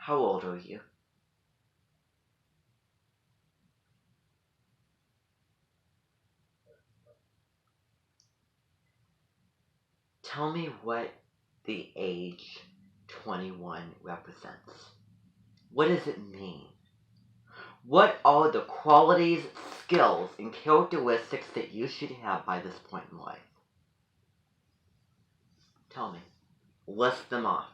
How old are you? Tell me what the age 21 represents. What does it mean? What are the qualities, skills, and characteristics that you should have by this point in life? Tell me. List them off.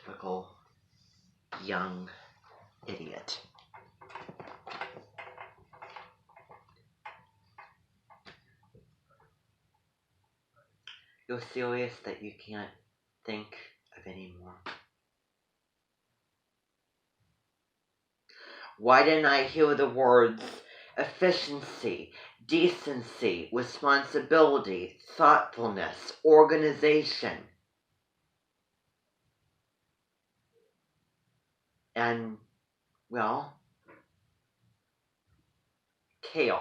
Typical young idiot. You're serious that you can't think of any more? Why didn't I hear the words efficiency, decency, responsibility, thoughtfulness, organization, and, well, care?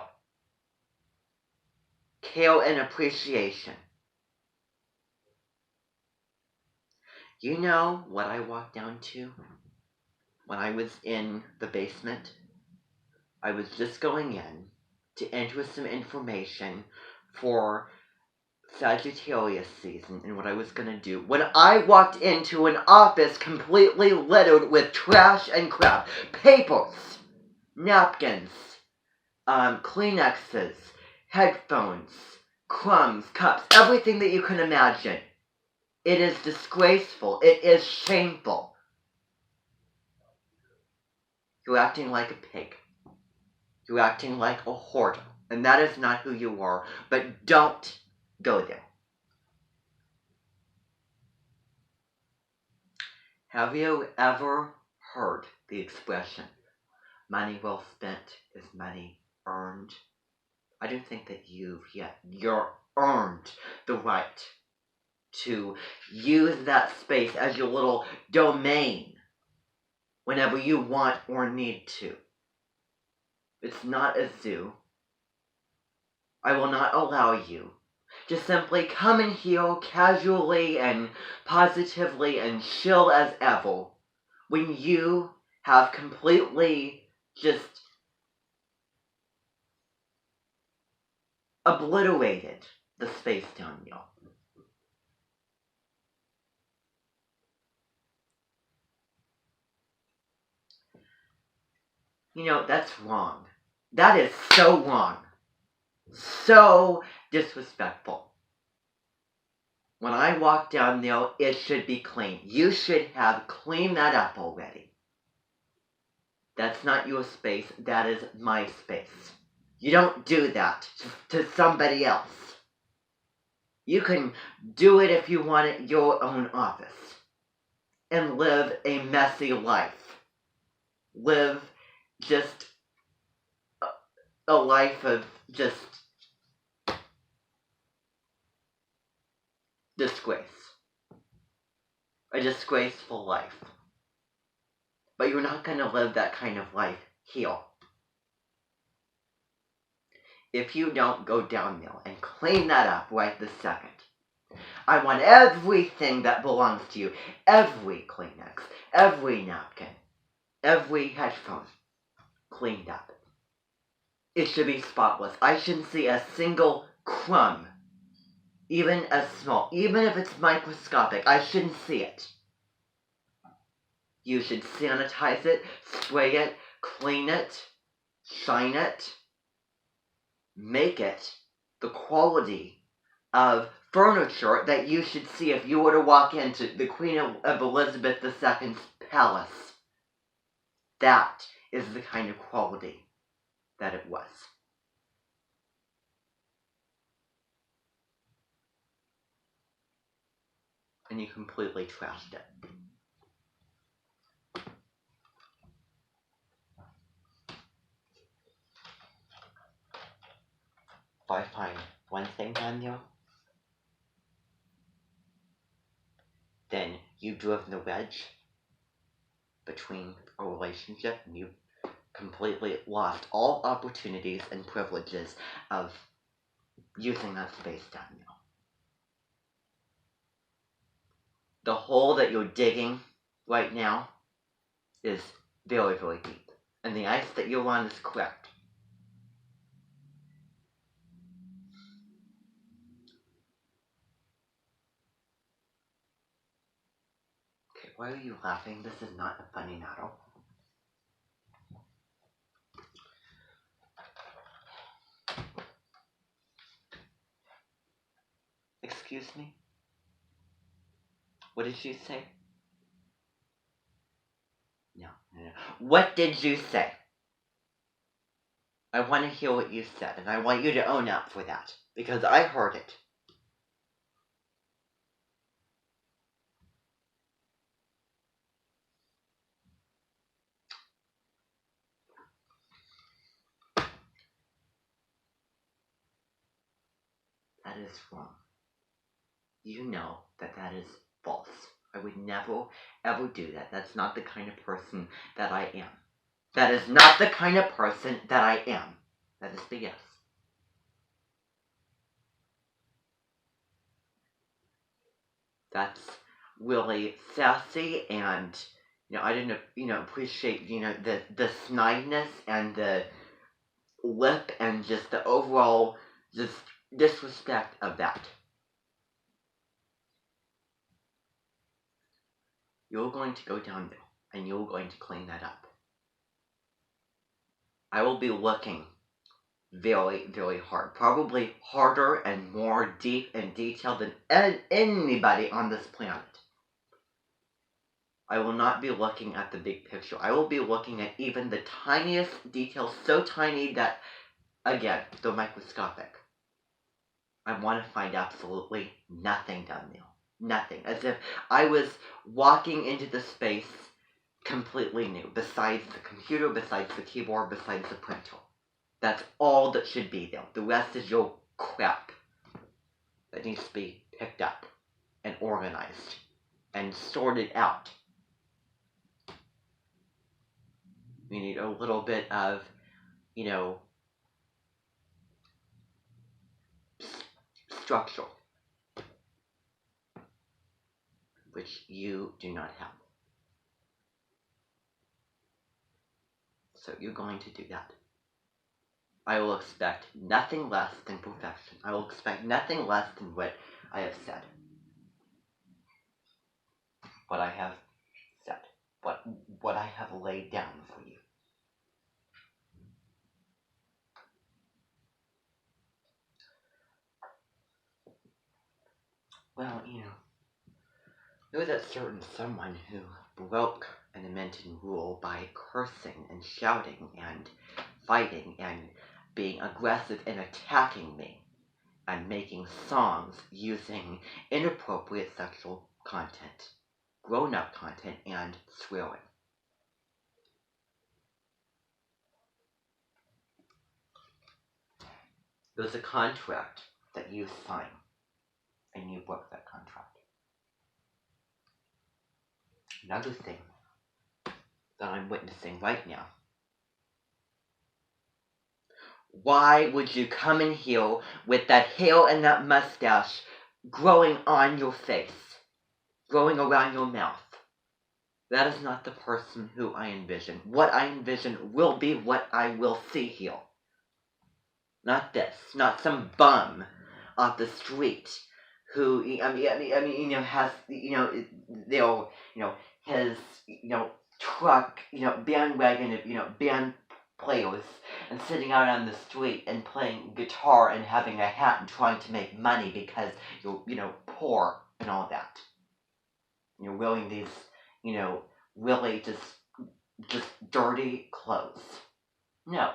Care and appreciation. You know what I walked down to when I was in the basement? I was just going in to enter some information for Sagittarius season and what I was gonna do when I walked into an office completely littered with trash and crap. Papers, napkins, Kleenexes, headphones, crumbs, cups, everything that you can imagine. It is disgraceful. It is shameful. You're acting like a pig. You're acting like a hoarder. And that is not who you are. But don't go there. Have you ever heard the expression, money well spent is money earned? I don't think that you've yet. You're earned the right to use that space as your little domain whenever you want or need to. It's not a zoo. I will not allow you to simply come in here casually and positively and chill as ever when you have completely just obliterated the space down here. You know, that's wrong. That is so wrong. So disrespectful. When I walk down there, it should be clean. You should have cleaned that up already. That's not your space. That is my space. You don't do that to somebody else. You can do it if you want it your own office. And live a messy life. Live just a life of just disgrace. A disgraceful life. But you're not going to live that kind of life here. If you don't go down there and clean that up right this second. I want everything that belongs to you. Every Kleenex, every napkin, every headphone cleaned up. It should be spotless. I shouldn't see a single crumb. Even as small. Even if it's microscopic. I shouldn't see it. You should sanitize it, spray it, clean it, shine it, make it the quality of furniture that you should see if you were to walk into the Queen of Elizabeth II's palace. That is the kind of quality that it was. And you completely trashed it. If I find one thing on you, you've driven the wedge between a relationship, and you've completely lost all opportunities and privileges of using that space down now. The hole that you're digging right now is very, very deep, and the ice that you're on is cracked. Okay, why are you laughing? This is not a funny matter. Excuse me? What did you say? No. What did you say? I want to hear what you said, and I want you to own up for that, because I heard it. That is wrong. You know that that is false. I would never, ever do that. That's not the kind of person that I am. That is not the kind of person that I am. That is the yes. That's really sassy, and I didn't appreciate the snidiness and the lip and just the overall just disrespect of that. You're going to go down there and you're going to clean that up. I will be looking very, very hard. Probably harder and more deep and detailed than anybody on this planet. I will not be looking at the big picture. I will be looking at even the tiniest details, so tiny that, again, they're microscopic. I want to find absolutely nothing down there. Nothing. As if I was walking into the space completely new, besides the computer, besides the keyboard, besides the printer. That's all that should be there. The rest is your crap that needs to be picked up and organized and sorted out. We need a little bit of, structure, which you do not have. So you're going to do that. I will expect nothing less than perfection. I will expect nothing less than what I have said. What I have said. What I have laid down for you. Well, there was that certain someone who broke an Amenten rule by cursing and shouting and fighting and being aggressive and attacking me and making songs using inappropriate sexual content, grown-up content, and swearing. It was a contract that you signed, and you broke that contract. Another thing that I'm witnessing right now. Why would you come in here with that hair and that mustache growing on your face, growing around your mouth? That is not the person who I envision. What I envision will be what I will see here. Not this. Not some bum off the street who has his truck bandwagon of band players and sitting out on the street and playing guitar and having a hat and trying to make money because you're poor and all that. You're wearing these really just dirty clothes. No,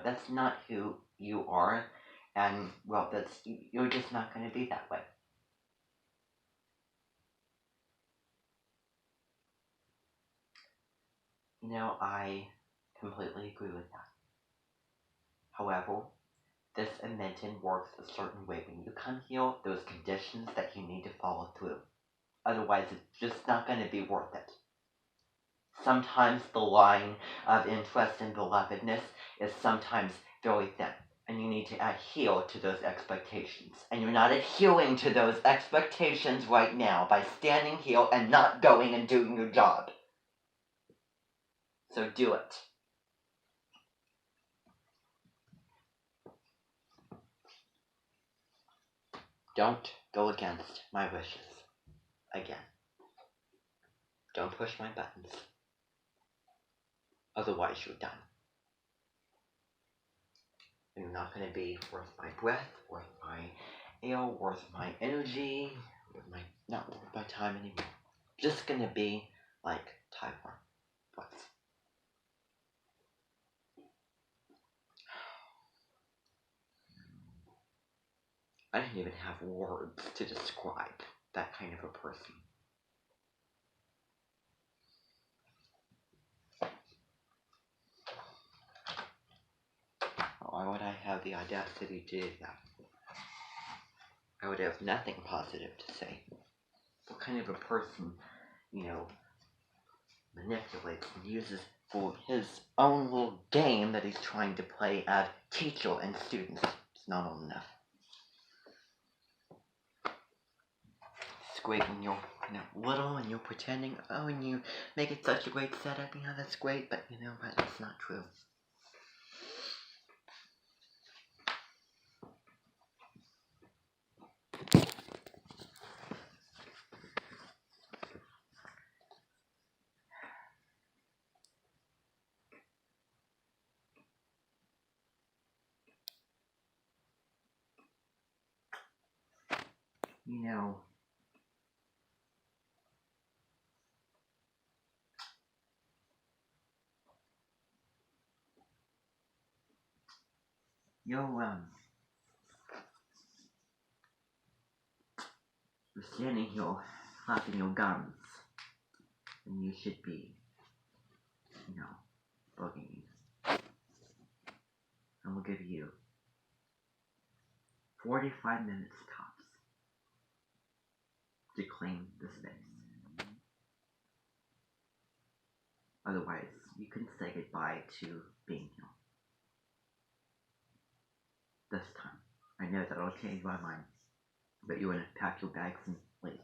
that's not who you are, and well, you're just not going to be that way. I completely agree with that. However, this Amenten works a certain way. When you come here, there's conditions that you need to follow through. Otherwise, it's just not going to be worth it. Sometimes the line of interest and belovedness is sometimes very thin, and you need to adhere to those expectations. And you're not adhering to those expectations right now by standing here and not going and doing your job. So do it. Don't go against my wishes. Again. Don't push my buttons. Otherwise, you're done. You're not going to be worth my breath, worth my air, worth my energy, not worth my time anymore. Just going to be like Tyler was. I didn't even have words to describe that kind of a person. Why would I have the audacity to do that? I would have nothing positive to say. What kind of a person, manipulates and uses for his own little game that he's trying to play as teacher and students. It's not old enough. It's great when you're little and you're pretending, and you make it such a great setup, that's great, but but it's not true. You're standing here flapping your gums, and you should be, bugging. And we'll give you 45 minutes tops to clean the space. Otherwise, you can say goodbye to being here. This time. I know that I'll change my mind, but you want to pack your bags and leave.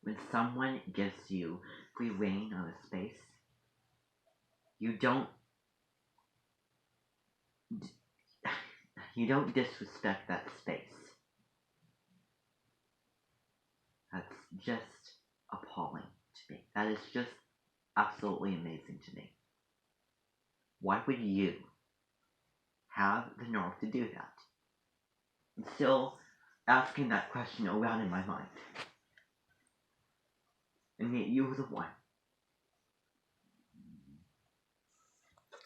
When someone gives you free reign on a space, you don't disrespect that space. That's just appalling to me. That is just absolutely amazing to me. Why would you have the nerve to do that? I'm still asking that question around in my mind. And yet you were the one.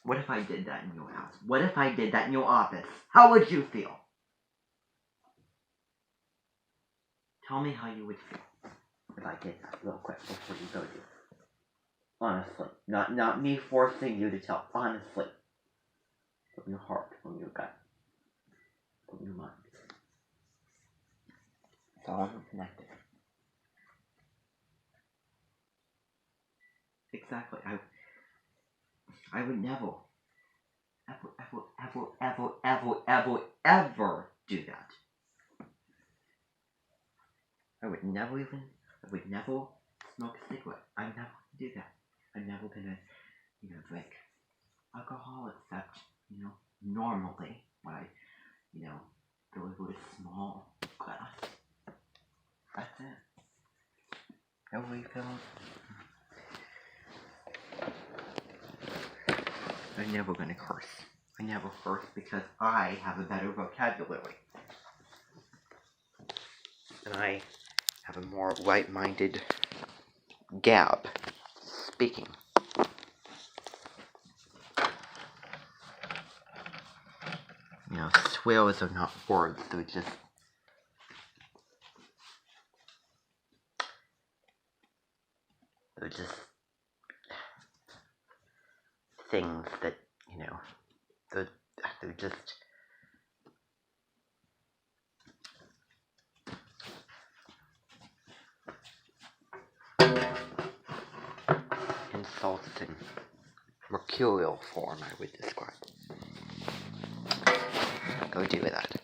What if I did that in your house? What if I did that in your office? How would you feel? Tell me how you would feel if I did that real quick before you go do it. Honestly. Not me forcing you to tell. Honestly. From your heart, from your gut, from your mind. It's all connected. Exactly. I would never, ever do that. I would never smoke a cigarette. I'm never gonna do that. I'm never gonna, drink alcohol except, normally when I, go with a small glass. That's it. No refills. I'm never gonna curse. I never curse because I have a better vocabulary. And I have a more right-minded gab speaking. Swears are not words, they're just things that, they're just salted mercurial form, I would describe. Go do that.